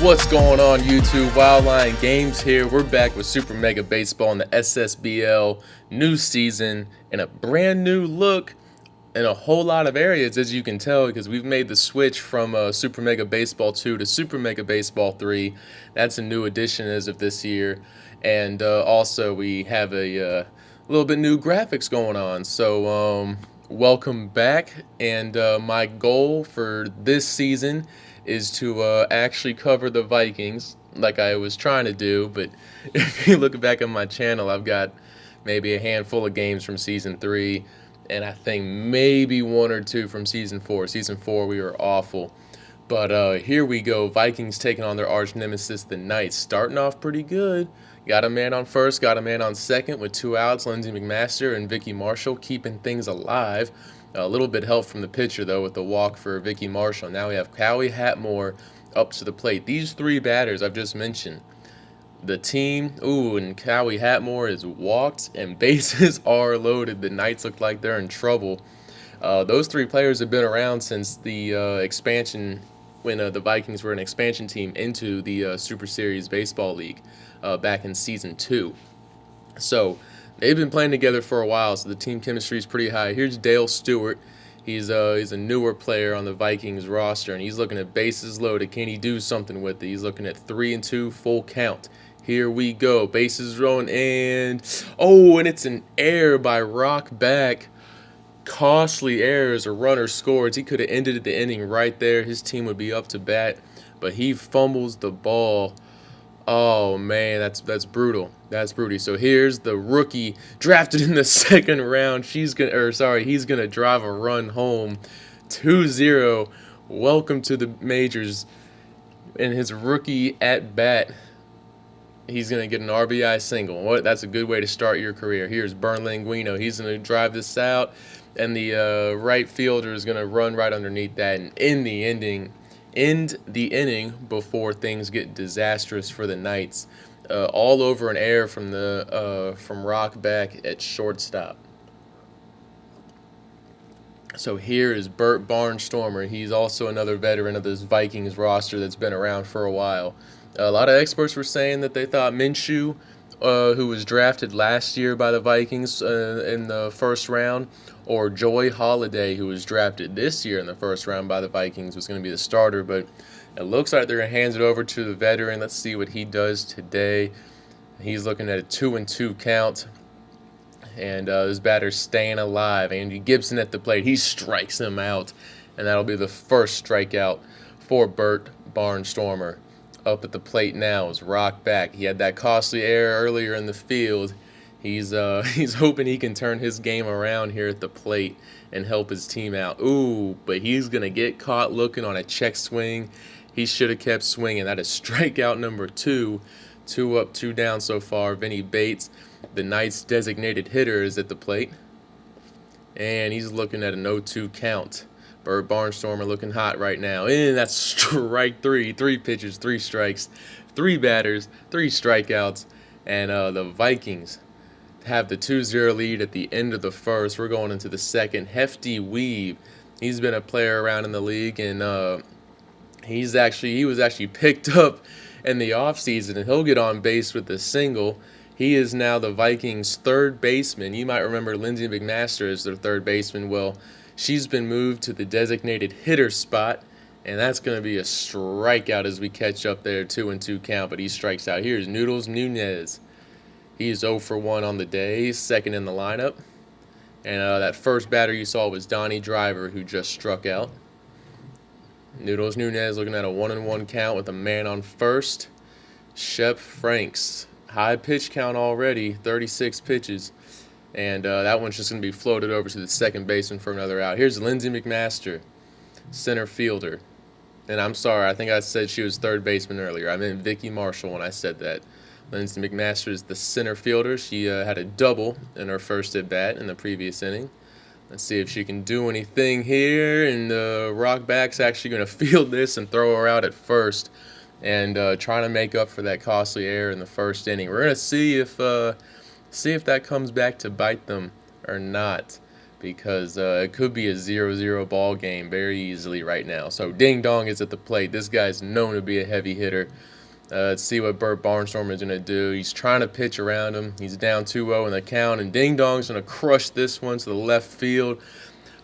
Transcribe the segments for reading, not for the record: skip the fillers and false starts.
What's going on YouTube? WildLion Games here. We're back with Super Mega Baseball in the SSBL new season and a brand new look in a whole lot of areas, as you can tell, because we've made the switch from Super Mega Baseball 2 to Super Mega Baseball 3. That's a new addition as of this year. And also we have a little bit new graphics going on. So welcome back. And my goal for this season is to actually cover the Vikings like I was trying to do. But if you look back on my channel, I've got maybe a handful of games from Season 3, and I think maybe one or two from Season 4. Season 4, we were awful. But here we go. Vikings taking on their arch nemesis, the Knights. Starting off pretty good. Got a man on first, got a man on second with 2 outs. Lindsay Mcmaster and Vicky Marshall keeping things alive. A little bit help from the pitcher, though, with the walk for Vicki Marshall. Now we have Kawhi Hatmore up to the plate. These 3 batters I've just mentioned. The team, and Kawhi Hatmore is walked and bases are loaded. The Knights look like they're in trouble. Those 3 players have been around since the expansion, when the Vikings were an expansion team into the Super Series Baseball League back in Season 2. So they've been playing together for a while, so the team chemistry is pretty high. Here's Dale Stewart. He's a newer player on the Vikings roster, and he's looking at bases loaded. Can he do something with it? He's looking at 3-2 full count. Here we go. Bases rolling, and it's an error by Rockback. Costly error as a runner scores. He could have ended the inning right there. His team would be up to bat, but he fumbles the ball. Oh man, that's brutal. That's brutal. So here's the rookie drafted in the 2nd round. He's gonna drive a run home. 2-0. Welcome to the majors. In his rookie at bat, he's gonna get an RBI single. That's a good way to start your career. Here's Berlinguino. He's gonna drive this out, and the right fielder is gonna run right underneath that and end the inning before things get disastrous for the Knights. All over an error from Rockback at shortstop. So here is Barnstormer. He's also another veteran of this Vikings roster that's been around for a while. A lot of experts were saying that they thought Minshew, who was drafted last year by the Vikings in the 1st round, or Joy Holiday, who was drafted this year in the 1st round by the Vikings, was going to be the starter. But it looks like they're going to hand it over to the veteran. Let's see what he does today. He's looking at a 2-2 count. And this batter's staying alive. Andy Gibbon at the plate. He strikes him out. And that'll be the first strikeout for Barnstormer. Up at the plate now is Rockback. He had that costly error earlier in the field. He's hoping he can turn his game around here at the plate and help his team out. But he's going to get caught looking on a check swing. He should have kept swinging. That is strikeout number 2. 2 up, 2 down so far. Vinny Bates, the Knights' designated hitter, is at the plate. And he's looking at an 0-2 count. Barnstormer looking hot right now. And that's strike 3. 3 pitches, 3 strikes, 3 batters, 3 strikeouts. And the Vikings have the 2-0 lead at the end of the 1st. We're going into the 2nd. Hefty Weave. He's been a player around in the league, and he was actually picked up in the offseason, and he'll get on base with a single. He is now the Vikings' 3rd baseman. You might remember Lindsay Mcmaster as their 3rd baseman. Well, she's been moved to the designated hitter spot, and that's going to be a strikeout as we catch up there. 2-2 count, but he strikes out. Here's Noodles Nunez. He's 0 for 1 on the day. He's 2nd in the lineup. And that first batter you saw was Donnie Driver, who just struck out. Noodles Nunez looking at a 1-1 count with a man on first. Shep Franks. High pitch count already, 36 pitches. And that one's just going to be floated over to the 2nd baseman for another out. Here's Lindsay Mcmaster, center fielder. And I'm sorry, I think I said she was 3rd baseman earlier. I meant Vicky Marshall when I said that. Lindsay Mcmaster is the center fielder. She had a double in her first at-bat in the previous inning. Let's see if she can do anything here. And Rockback's actually going to field this and throw her out at first and trying to make up for that costly error in the 1st inning. We're going to see if that comes back to bite them or not. because it could be a 0-0 ball game very easily right now. So Ding Dong is at the plate. This guy's known to be a heavy hitter. Let's see what Burt Barnstormer is going to do. He's trying to pitch around him. He's down 2-0 in the count, and Ding Dong's going to crush this one to the left field,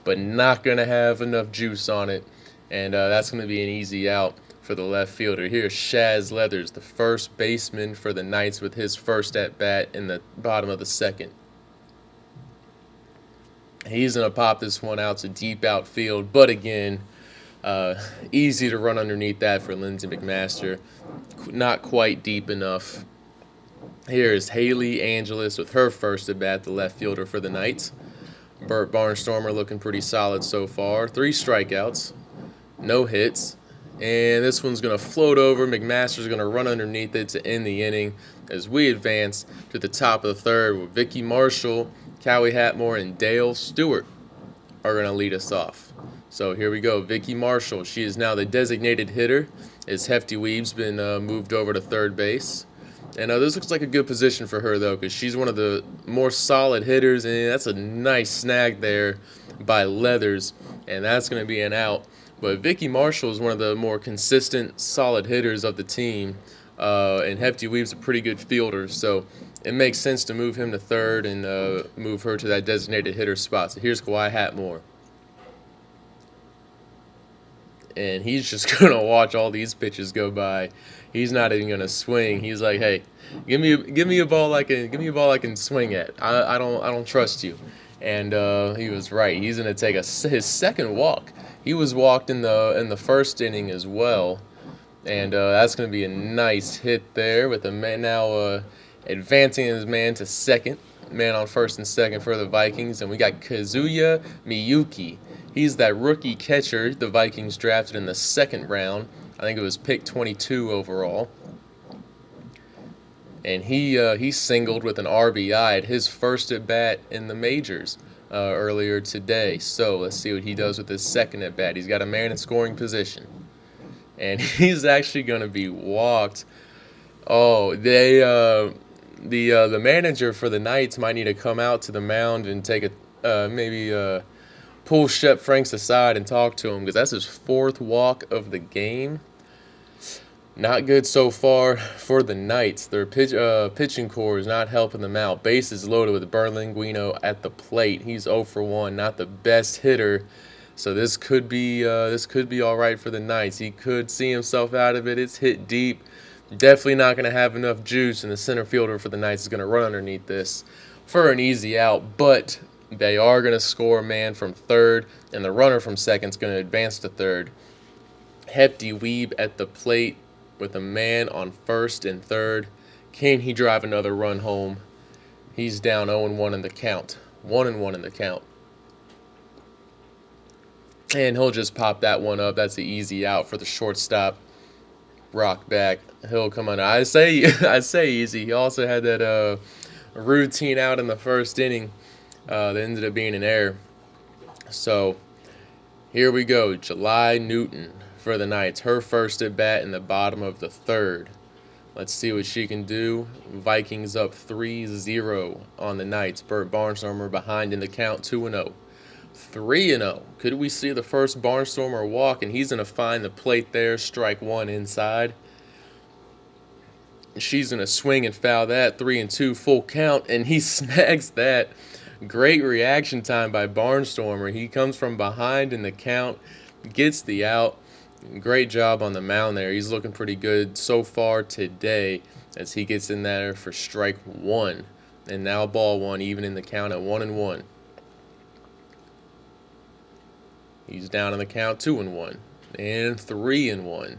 but not going to have enough juice on it, and that's going to be an easy out for the left fielder. Here's Shaz Leathers, the first baseman for the Knights, with his first at-bat in the bottom of the second. He's going to pop this one out to deep outfield, but again, easy to run underneath that for Lindsay Mcmaster. Not quite deep enough. Here's Haley Angelis with her first at bat, the left fielder for the Knights. Burt Barnstormer looking pretty solid so far. 3 strikeouts, no hits. And this one's going to float over. McMaster's going to run underneath it to end the inning as we advance to the top of the third with Vicki Marshall, Kawhi Hatmore, and Dale Stewart are going to lead us off. So here we go. Vicki Marshall, she is now the designated hitter as Hefty Weeb's been moved over to third base. And this looks like a good position for her, though, because she's one of the more solid hitters, and that's a nice snag there by Leathers, and that's going to be an out. But Vicki Marshall is one of the more consistent, solid hitters of the team, and Hefty Weeb's a pretty good fielder, so it makes sense to move him to third and move her to that designated hitter spot. So here's Kawhi Hatmore. And he's just going to watch all these pitches go by. He's not even going to swing. He's like, "Hey, give me a ball I can swing at. I don't trust you." And he was right. He's going to take his second walk. He was walked in the first inning as well, and that's going to be a nice hit there with the man now advancing his man to second. Man on first and second for the Vikings, and we got Kazuya Miyuki. He's that rookie catcher the Vikings drafted in the second round. I think it was pick 22 overall. And he singled with an RBI at his first at bat in the majors earlier today. So let's see what he does with his second at bat. He's got a man in scoring position, and he's actually going to be walked. Oh, the manager for the Knights might need to come out to the mound and take pull Shep Franks aside and talk to him, because that's his 4th walk of the game. Not good so far for the Knights. Their pitching core is not helping them out. Bases loaded with Berlinguino at the plate. He's 0 for 1, not the best hitter. So this could be all right for the Knights. He could see himself out of it. It's hit deep. Definitely not going to have enough juice, and the center fielder for the Knights is going to run underneath this for an easy out. But they are going to score a man from third, and the runner from second is going to advance to third. Hefty Weeb at the plate with a man on first and third. Can he drive another run home? He's down 0-1 in the count. 1-1 in the count. And he'll just pop that one up. That's an easy out for the shortstop. Rock back. He'll come on. I say easy. He also had that routine out in the first inning that ended up being an error. So here we go. July Newton for the Knights. Her first at bat in the bottom of the third. Let's see what she can do. Vikings up 3-0 on the Knights. Burt Barnstormer behind in the count, 2-0. 3-0. Could we see the first Barnstormer walk? And he's going to find the plate there. Strike 1 inside. She's going to swing and foul that. 3-2 full count. And he snags that. Great reaction time by Barnstormer. He comes from behind in the count. Gets the out. Great job on the mound there. He's looking pretty good so far today as he gets in there for strike 1. And now ball 1, even in the count at 1-1. He's down in the count 2-1 and 3-1.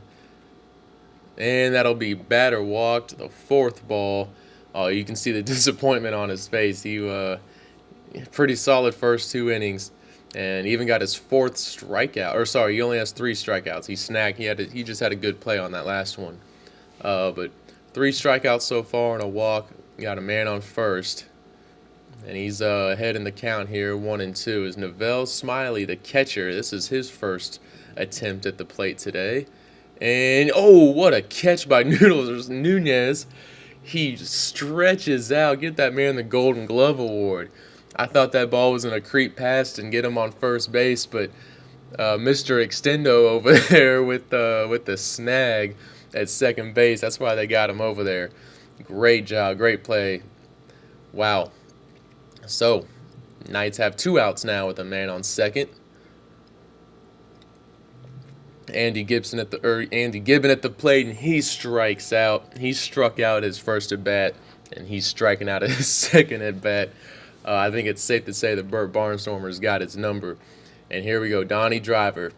And that'll be batter walked, the 4th ball. Oh, you can see the disappointment on his face. He pretty solid first 2 innings, and even got his 4th strikeout. Or sorry, he only has 3 strikeouts. He snagged. He just had a good play on that last one. But 3 strikeouts so far and a walk. Got a man on first. And he's ahead in the count here, 1-2. Is Novell Smiley, the catcher. This is his first attempt at the plate today. And, oh, what a catch by Nunez. He stretches out. Get that man the Golden Glove Award. I thought that ball was going to creep past and get him on first base, but Mr. Extendo over there with the snag at second base. That's why they got him over there. Great job, great play. Wow. So, Knights have 2 outs now with a man on second. Andy Gibbon at the plate, and he strikes out. He struck out his first at bat, and he's striking out his second at bat. I think it's safe to say that Burt Barnstormer's got his number. And here we go, Donnie Driver.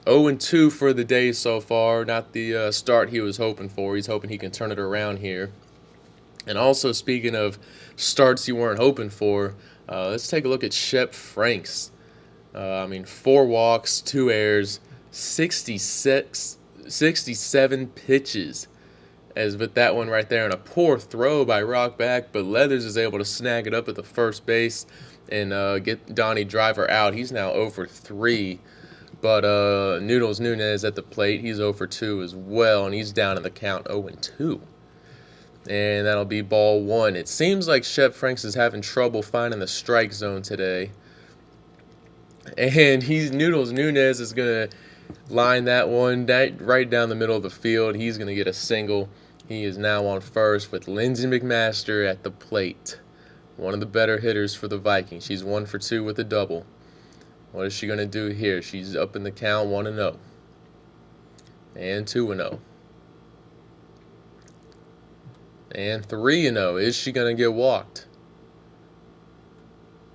0-2 for the day so far. Not the start he was hoping for. He's hoping he can turn it around here. And also, speaking of starts you weren't hoping for, let's take a look at Shep Franks. 4 walks, 2 errors, 67 pitches. As with that one right there, and a poor throw by Rockback, but Leathers is able to snag it up at the first base and get Donnie Driver out. He's now 0 for 3, but Noodles Nunez at the plate, he's 0 for 2 as well, and he's down in the count 0-2. And that'll be ball 1. It seems like Shep Franks is having trouble finding the strike zone today. And Noodles Nunez is going to line that one right down the middle of the field. He's going to get a single. He is now on first with Lindsay Mcmaster at the plate. One of the better hitters for the Vikings. She's 1 for 2 with a double. What is she going to do here? She's up in the count 1-0. And 2-0. And 3-0. Is she going to get walked?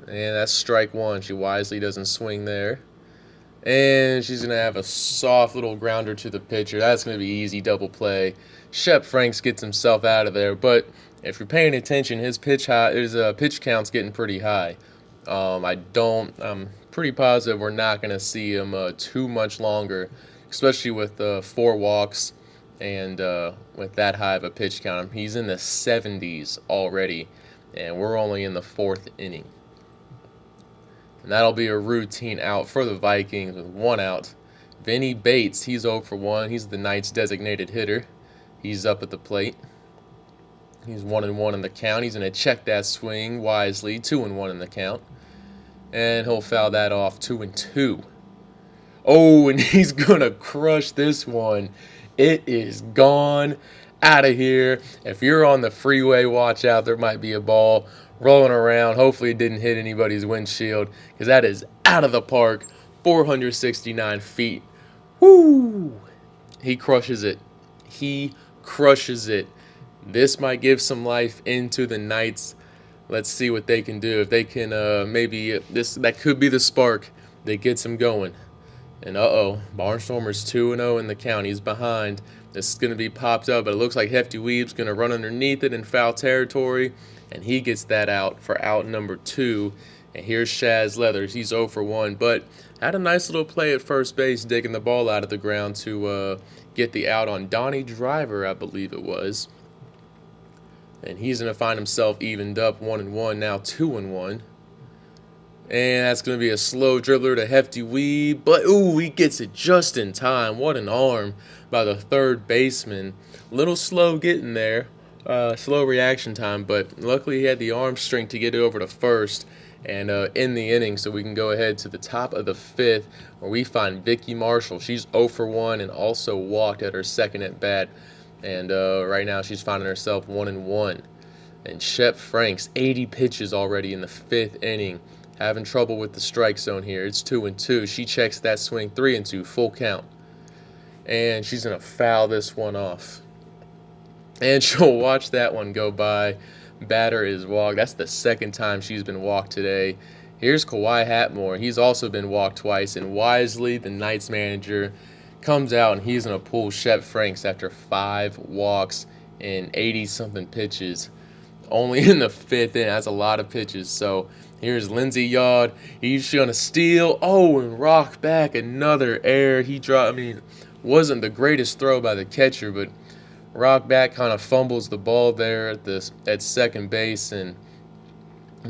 And that's strike 1. She wisely doesn't swing there. And she's going to have a soft little grounder to the pitcher. That's going to be easy double play. Shep Franks gets himself out of there. But if you're paying attention, his pitch count's getting pretty high. I'm pretty positive we're not going to see him too much longer, especially with 4 walks and with that high of a pitch count. He's in the 70s already, and we're only in the 4th inning. And that'll be a routine out for the Vikings with 1 out. Vinny Bates, he's 0 for 1. He's the Knights' designated hitter. He's up at the plate. He's 1-1 in the count. He's going to check that swing wisely. 2-1 in the count. And he'll foul that off. 2-2. Oh, and he's going to crush this one. It is gone. Out of here. If you're on the freeway, watch out. There might be a ball rolling around. Hopefully it didn't hit anybody's windshield, because that is out of the park. 469 feet. Woo! He crushes it. He crushes it. This might give some life into the Knights. Let's see what they can do. If they can that could be the spark that gets them going. And Barnstormer's 2-0 in the count. He's behind. This is going to be popped up, but it looks like Hefty Weeb's going to run underneath it in foul territory, and he gets that out for out number 2. And here's Shaz Leathers. He's 0 for 1, but had a nice little play at first base, digging the ball out of the ground to get the out on Donnie Driver, I believe it was. And he's going to find himself evened up 1-1, now 2-1. And that's going to be a slow dribbler to Hefty Weeb. But, ooh, he gets it just in time. What an arm by the third baseman. A little slow getting there. Slow reaction time. But luckily he had the arm strength to get it over to first and end the inning. So we can go ahead to the top of the 5th, where we find Vicki Marshall. She's 0 for 1 and also walked at her second at bat. And right now she's finding herself 1-1. And Shep Franks, 80 pitches already in the 5th inning. Having trouble with the strike zone here. It's 2-2. She checks that swing 3-2, full count. And she's going to foul this one off. And she'll watch that one go by. Batter is walked. That's the 2nd time she's been walked today. Here's Kawhi Hatmore. He's also been walked twice. And wisely, the Knights manager comes out, and he's going to pull Shep Franks after 5 walks and 80-something pitches. Only in the 5th inning. That's a lot of pitches. So here's Lindsay Yard. He's going to steal. Oh, and rock back. Another error. He dropped. Wasn't the greatest throw by the catcher, but rock back kind of fumbles the ball there at second base. And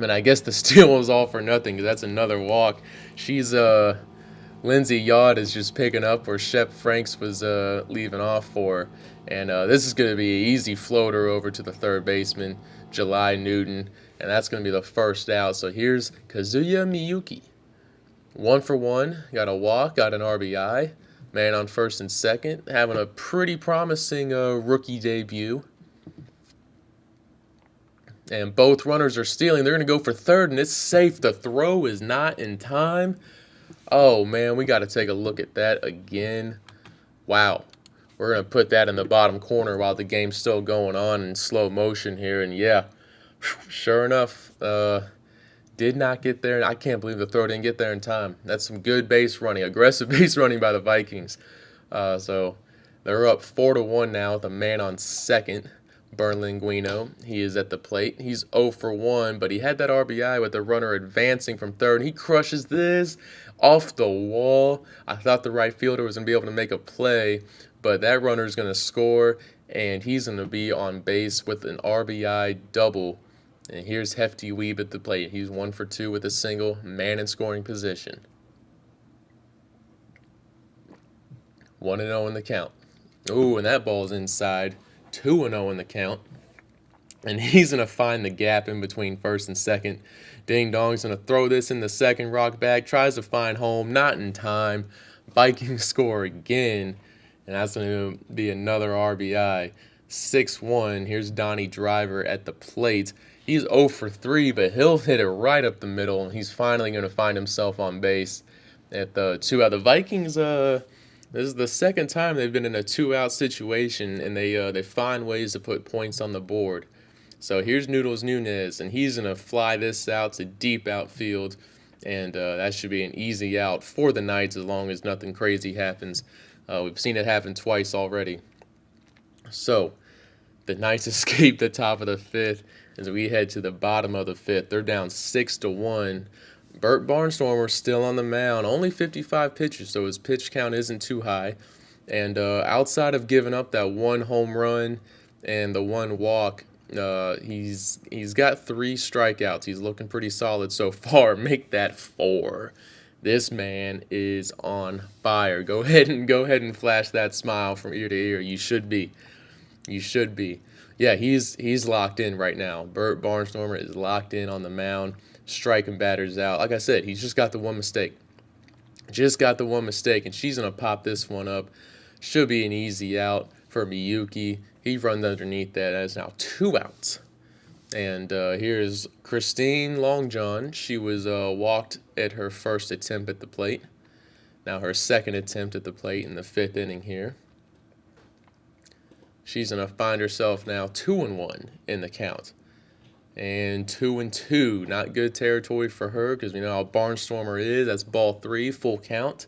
I guess the steal was all for nothing, because that's another walk. She's Lindsay Yacht is just picking up where Shep Franks was leaving off for. And this is going to be an easy floater over to the third baseman, July Newton. And that's going to be the first out. So here's Kazuya Miyuki. 1 for 1. Got a walk, got an RBI. Man on first and second. Having a pretty promising rookie debut. And both runners are stealing. They're going to go for third, and it's safe. The throw is not in time. Oh, man, we got to take a look at that again. Wow. We're going to put that in the bottom corner while the game's still going on in slow motion here. And, yeah, sure enough, did not get there. I can't believe the throw didn't get there in time. That's some good base running, aggressive base running by the Vikings. So they're up 4-1 now with a man on second. Berlinguino, he is at the plate. He's 0 for 1, but he had that RBI with the runner advancing from third. He crushes this off the wall. I thought the right fielder was going to be able to make a play, but that runner is going to score, and he's going to be on base with an RBI double. And here's Hefty Weeb at the plate. He's 1 for 2 with a single, man in scoring position. 1-0 in the count. Ooh, and that ball's inside. 2-0 in the count. And he's going to find the gap in between first and second. Ding Dong's going to throw this in the second rock back. Tries to find home. Not in time. Vikings score again. And that's going to be another RBI. 6-1. Here's Donnie Driver at the plate. He's 0 for 3, but he'll hit it right up the middle. And he's finally going to find himself on base at the 2-out. The Vikings, this is the second time they've been in a 2-out situation, and they find ways to put points on the board. So here's Noodles Nunez, and he's going to fly this out to deep outfield, and that should be an easy out for the Knights as long as nothing crazy happens. We've seen it happen twice already. So the Knights escape the top of the fifth as we head to the bottom of the fifth. They're down 6-1. Bert Barnstormer still on the mound, only 55 pitches, so his pitch count isn't too high. And outside of giving up that one home run and the one walk, he's got 3 strikeouts. He's looking pretty solid so far. Make that 4. This man is on fire. Go ahead and flash that smile from ear to ear. You should be. Yeah, he's locked in right now. Bert Barnstormer is locked in on the mound, striking batters out. Like I said, he's just got the one mistake. And she's going to pop this one up. Should be an easy out for Miyuki. He runs underneath that. That is now 2 outs. And here's Christine Longjohn. She was walked at her first attempt at the plate. Now her second attempt at the plate in the 5th inning here. She's going to find herself now 2-1 in the count. And 2-2. Not good territory for her because we know how Barnstormer is. That's ball 3, full count.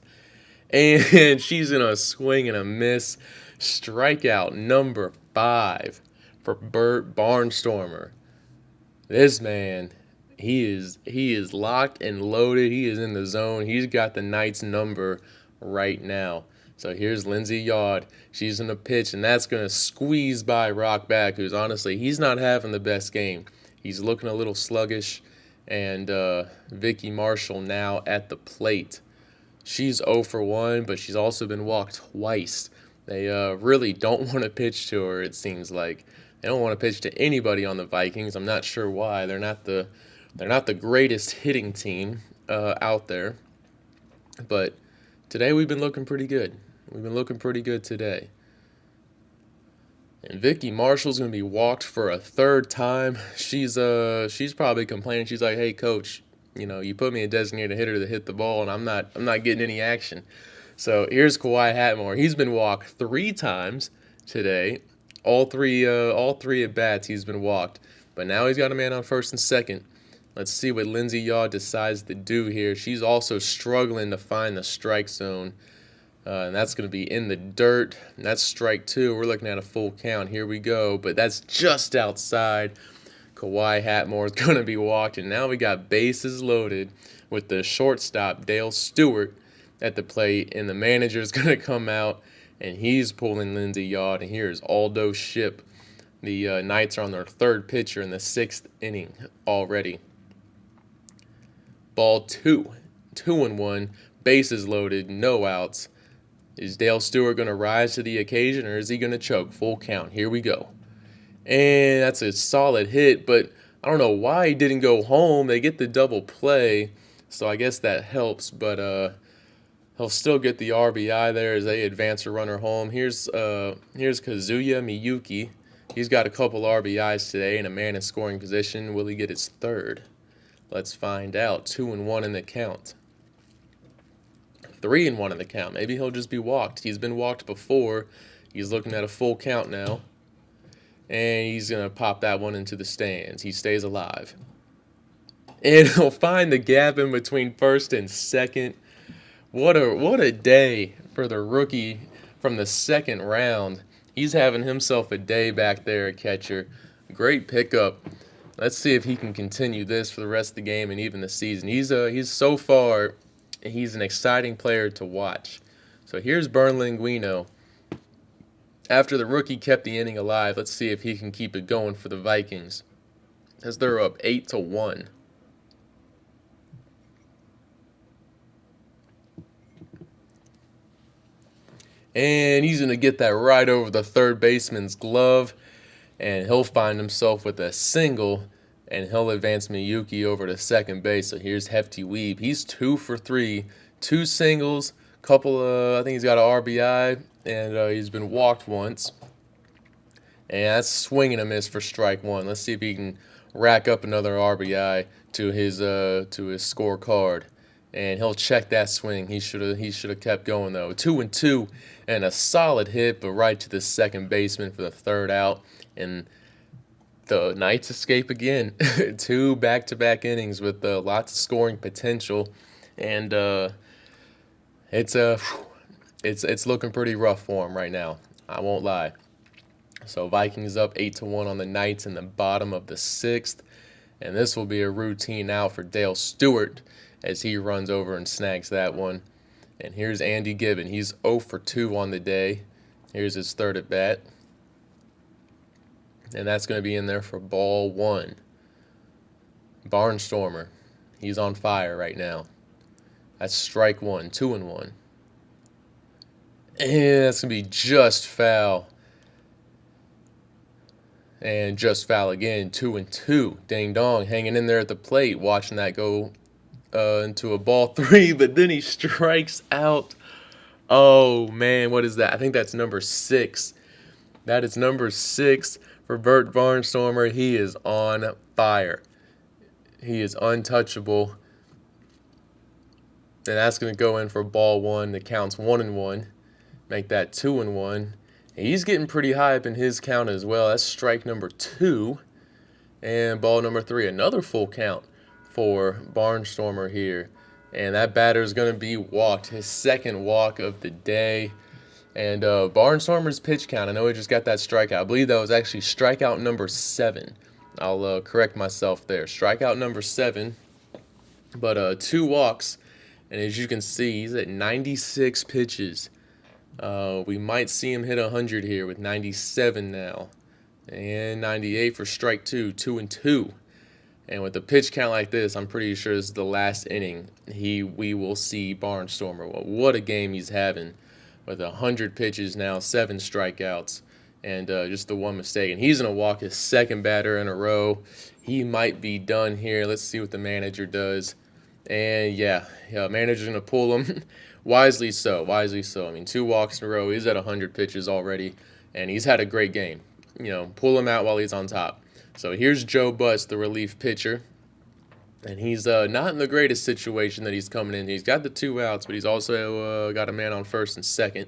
And she's going to swing and a miss. Strikeout number 5 for Bert Barnstormer. This man, he is locked and loaded. He is in the zone. He's got the Knights number right now. So here's Lindsay Yacht. She's in the pitch, and that's going to squeeze by Rock back, who's honestly, he's not having the best game. He's looking a little sluggish. And Vicki Marshall now at the plate. She's 0 for 1, but she's also been walked twice. They really don't want to pitch to her, it seems like. They don't want to pitch to anybody on the Vikings. I'm not sure why. They're not the greatest hitting team out there. But today we've been looking pretty good. Today. And Vicki Marshall's going to be walked for a 3rd time. She's probably complaining. She's like, "Hey coach, you put me a designated hitter to hit the ball and I'm not getting any action." So here's Kawhi Hatmore. He's been walked 3 times today. All three at bats he's been walked. But now he's got a man on first and second. Let's see what Lindsay Yaw decides to do here. She's also struggling to find the strike zone. And that's going to be in the dirt. And that's strike 2. We're looking at a full count. Here we go. But that's just outside. Kawhi Hatmore is going to be walked. And now we got bases loaded with the shortstop, Dale Stewart, at the plate. And the manager is going to come out. And he's pulling Lindsay Yacht. And here's Aldo Ship. The Knights are on their 3rd pitcher in the 6th inning already. Ball 2. 2-1. bases loaded, no outs. Is Dale Stewart going to rise to the occasion, or is he going to choke? Full count. Here we go. And that's a solid hit, but I don't know why he didn't go home. They get the double play, so I guess that helps, but he'll still get the RBI there as they advance a runner home. Here's Kazuya Miyuki. He's got a couple RBIs today and a man in scoring position. Will he get his third? Let's find out. 2-1 in the count. 3-1 in the count. Maybe he'll just be walked. He's been walked before. He's looking at a full count now. And he's going to pop that one into the stands. He stays alive. And he'll find the gap in between first and second. What a day for the rookie from the second round. He's having himself a day back there at catcher. Great pickup. Let's see if he can continue this for the rest of the game and even the season. He's so far, he's an exciting player to watch. So here's Berlinguino. After the rookie kept the inning alive, let's see if he can keep it going for the Vikings, as they're up 8-1. And he's going to get that right over the third baseman's glove, and he'll find himself with a single, and he'll advance Miyuki over to second base. So here's Hefty Weeb. He's 2 for 3, 2 singles, I think he's got an RBI, and he's been walked once. And that's swing and a miss for strike one. Let's see if he can rack up another RBI to his scorecard. And he'll check that swing. He should have kept going though. 2-2 and a solid hit, but right to the second baseman for the third out. And the Knights escape again. 2 back-to-back innings with lots of scoring potential, and it's looking pretty rough for him right now. I won't lie. So Vikings up 8-1 on the Knights in the bottom of the 6th, and this will be a routine out for Dale Stewart as he runs over and snags that one. And here's Andy Gibbon. He's 0 for 2 on the day. Here's his third at bat. And that's going to be in there for ball 1. Barnstormer. He's on fire right now. That's strike 1, 2-1. And that's going to be just foul. And just foul again, 2-2. Ding dong, hanging in there at the plate, watching that go into a ball 3, but then he strikes out. Oh, man, what is that? I think that's number 6. That is number 6 for Bert Barnstormer. He is on fire. He is untouchable. And that's going to go in for ball 1. The count's 1-1. Make that 2-1. And he's getting pretty high up in his count as well. That's strike number 2. And ball number 3. Another full count for Barnstormer here. And that batter is going to be walked. His second walk of the day. And Barnstormer's pitch count, I know he just got that strikeout. I believe that was actually strikeout number 7. I'll correct myself there. Strikeout number 7. But 2 walks. And as you can see, he's at 96 pitches. We might see him hit 100 here with 97 now. And 98 for strike 2, 2-2. And with a pitch count like this, I'm pretty sure this is the last inning we will see Barnstormer. Well, what a game he's having with 100 pitches now, 7 strikeouts, and just the one mistake. And he's going to walk his second batter in a row. He might be done here. Let's see what the manager does. And yeah, manager's going to pull him. Wisely so. I mean, 2 walks in a row. He's at 100 pitches already, and he's had a great game. Pull him out while he's on top. So here's Joe Butts, the relief pitcher, and he's not in the greatest situation that he's coming in. He's got the 2 outs, but he's also got a man on first and second.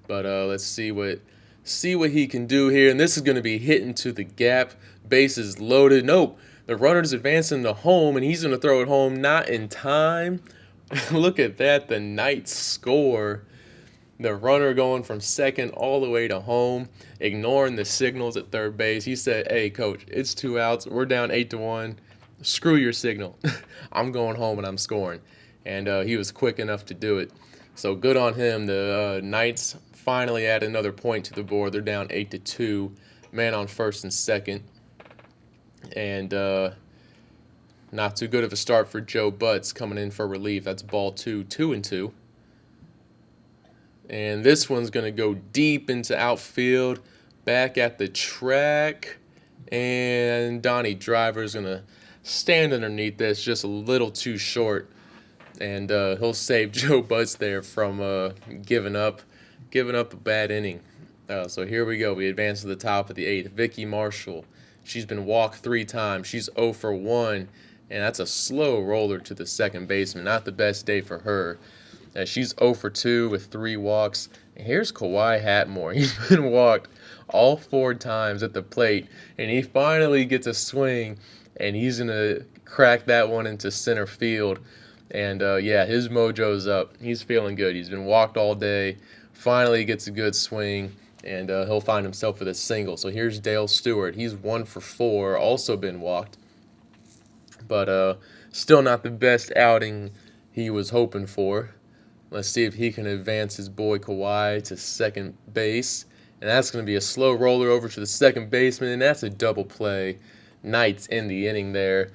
But let's see what he can do here. And this is going to be hitting to the gap. Bases loaded. Nope. The runner's advancing to home, and he's going to throw it home. Not in time. Look at that. The Knights score. The runner going from second all the way to home, ignoring the signals at third base. He said, "Hey, coach, it's 2 outs. We're down 8-1. Screw your signal. I'm going home and I'm scoring." And he was quick enough to do it. So good on him. The Knights finally add another point to the board. They're down 8-2. Man on first and second. And Not too good of a start for Joe Butts coming in for relief. That's ball 2, 2-2. And this one's going to go deep into outfield, back at the track. And Donnie Driver's going to stand underneath this just a little too short. And he'll save Joe Butts there from giving up a bad inning. So here we go. We advance to the top of the 8th. Vicki Marshall. She's been walked 3 times. She's 0 for 1. And that's a slow roller to the second baseman. Not the best day for her. She's 0 for 2 with 3 walks. And here's Kawhi Hatmore. He's been walked all 4 times at the plate. And he finally gets a swing. And he's going to crack that one into center field. And, yeah, his mojo's up. He's feeling good. He's been walked all day. Finally gets a good swing. And he'll find himself with a single. So here's Dale Stewart. He's 1 for 4. Also been walked. But still not the best outing he was hoping for. Let's see if he can advance his boy Kawhi to second base. And that's going to be a slow roller over to the second baseman. And that's a double play. Knights in the inning there.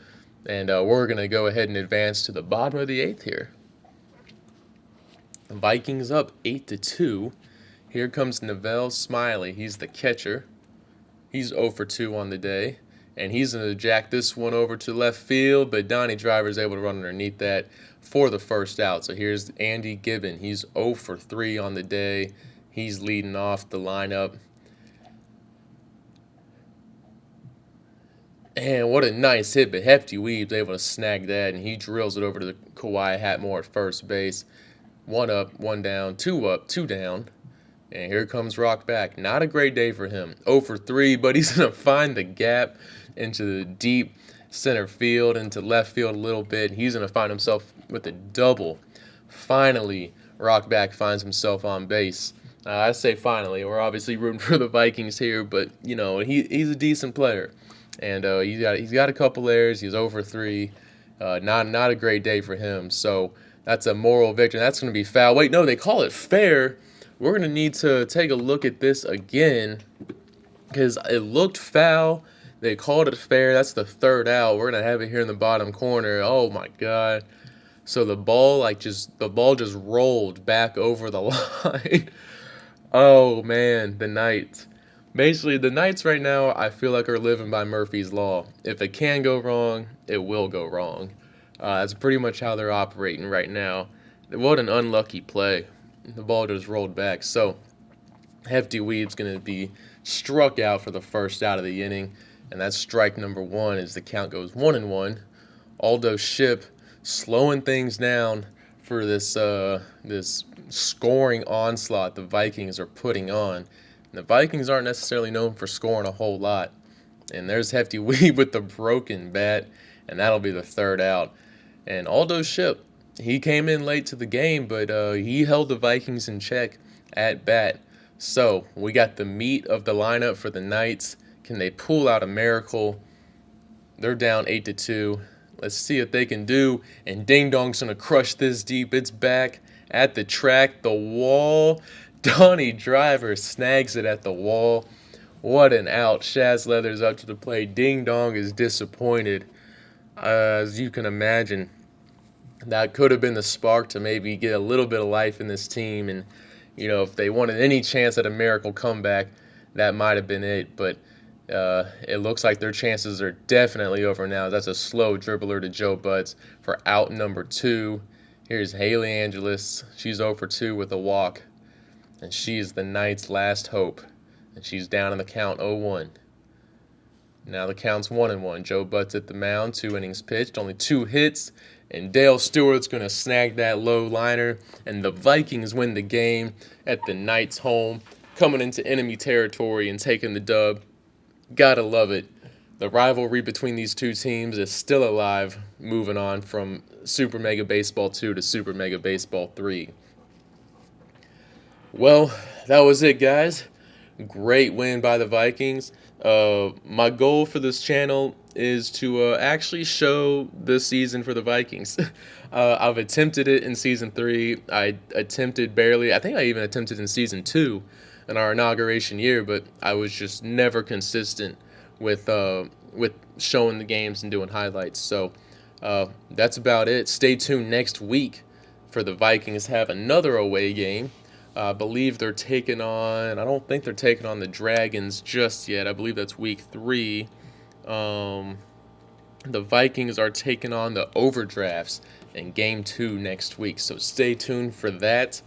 And we're going to go ahead and advance to the bottom of the 8th here. The Vikings up 8-2. Here comes Neville Smiley. He's the catcher. He's 0 for 2 on the day. And he's going to jack this one over to left field. But Donnie Driver's able to run underneath that for the first out. So here's Andy Gibbon. He's 0 for 3 on the day. He's leading off the lineup. And what a nice hit, but Hefty Weeb's able to snag that, and he drills it over to the Kawhi Hatmore at first base. 1 up, 1 down, 2 up, 2 down. And here comes Rock back. Not a great day for him. 0 for 3, but he's going to find the gap into the deep center field, into left field a little bit. He's going to find himself with a double. Finally, Rock back finds himself on base. I say finally. We're obviously rooting for the Vikings here, but, you know, he's a decent player. And he's got a couple errors. He's 0 for 3. Not a great day for him. So that's a moral victory. That's going to be foul. Wait, no, they call it fair. We're going to need to take a look at this again because it looked foul. They called it fair. That's the 3rd out. We're going to have it here in the bottom corner. Oh, my God. So the ball just rolled back over the line. Oh, man, the Knights. Basically, the Knights right now, I feel like are living by Murphy's Law. If it can go wrong, it will go wrong. That's pretty much how they're operating right now. What an unlucky play. The ball just rolled back. So, Hefty Weeb's going to be struck out for the first out of the inning. And that's strike number 1 as the count goes 1-1. Aldo Ship slowing things down for this scoring onslaught the Vikings are putting on. And the Vikings aren't necessarily known for scoring a whole lot. And there's Hefty Weeb with the broken bat. And that'll be the 3rd out. And Aldo Ship, he came in late to the game, but he held the Vikings in check at bat. So we got the meat of the lineup for the Knights. Can they pull out a miracle? They're down 8-2. Let's see what they can do. And Ding Dong's going to crush this deep. It's back at the track. The wall. Donnie Driver snags it at the wall. What an out. Shaz Leathers up to the plate. Ding Dong is disappointed. As you can imagine, that could have been the spark to maybe get a little bit of life in this team. And, you know, if they wanted any chance at a miracle comeback, that might have been it. But it looks like their chances are definitely over now. That's a slow dribbler to Joe Butts for out number 2. Here's Haley Angelis. She's 0 for 2 with a walk. And she is the Knights' last hope. And she's down in the count 0-1. Now the count's 1-1. Joe Butts at the mound, 2 innings pitched, only 2 hits. And Dale Stewart's going to snag that low liner. And the Vikings win the game at the Knights' home, coming into enemy territory and taking the dub. Gotta love it. The rivalry between these two teams is still alive, moving on from Super Mega Baseball 2 to Super Mega Baseball 3. Well, that was it, guys. Great win by the Vikings. My goal for this channel is to actually show this season for the Vikings. I've attempted it in Season 3. I attempted barely. I think I even attempted in Season 2 in our inauguration year, but I was just never consistent with showing the games and doing highlights. So That's about it. Stay tuned next week for the Vikings have another away game. I believe they're taking on. I don't think they're taking on the Dragons just yet. I believe that's week 3. The Vikings are taking on the Overdrafts in game 2 next week. So stay tuned for that.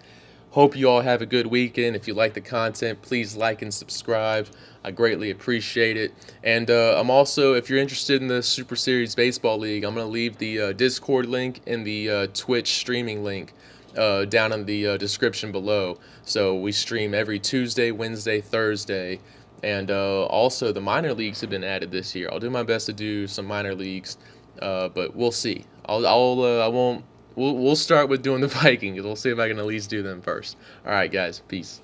Hope you all have a good weekend. If you like the content, please like and subscribe. I greatly appreciate it. And I'm also, if you're interested in the Super Series Baseball League, I'm going to leave the Discord link and the Twitch streaming link down in the description below. So we stream every Tuesday, Wednesday, Thursday. And also the minor leagues have been added this year. I'll do my best to do some minor leagues, but we'll see. I won't. We'll start with doing the Vikings. We'll see if I can at least do them first. All right, guys. Peace.